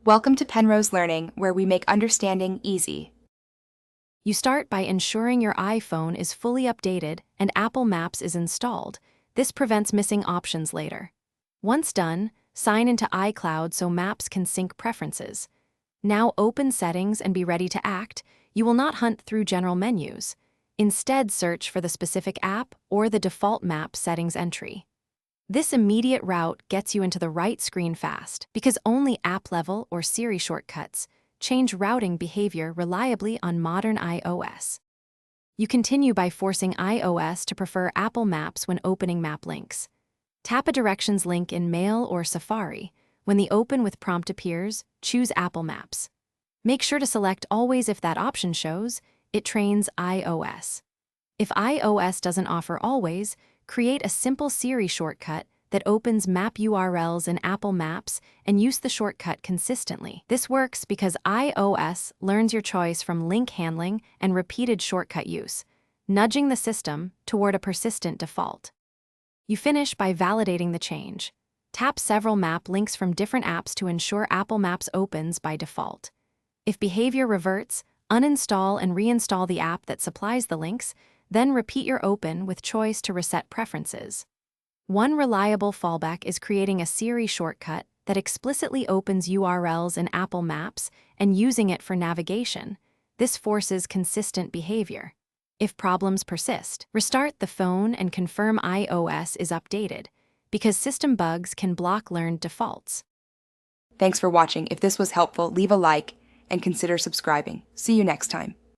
Welcome to Penrose Learning, where we make understanding easy. You start by ensuring your iPhone is fully updated and Apple Maps is installed. This prevents missing options later. Once done, sign into iCloud so Maps can sync preferences. Now open Settings and be ready to act. You will not hunt through general menus. Instead, search for the specific app or the default map settings entry. This immediate route gets you into the right screen fast because only app-level or Siri shortcuts change routing behavior reliably on modern iOS. You continue by forcing iOS to prefer Apple Maps when opening map links. Tap a directions link in Mail or Safari. When the Open with prompt appears, choose Apple Maps. Make sure to select Always if that option shows. It trains iOS. If iOS doesn't offer Always, create a simple Siri shortcut that opens map URLs in Apple Maps and use the shortcut consistently. This works because iOS learns your choice from link handling and repeated shortcut use, nudging the system toward a persistent default. You finish by validating the change. Tap several map links from different apps to ensure Apple Maps opens by default. If behavior reverts, uninstall and reinstall the app that supplies the links, then repeat your open with choice to reset preferences. One reliable fallback is creating a Siri shortcut that explicitly opens URLs in Apple Maps and using it for navigation. This forces consistent behavior. If problems persist, restart the phone and confirm iOS is updated, because system bugs can block learned defaults. Thanks for watching. If this was helpful, leave a like and consider subscribing. See you next time.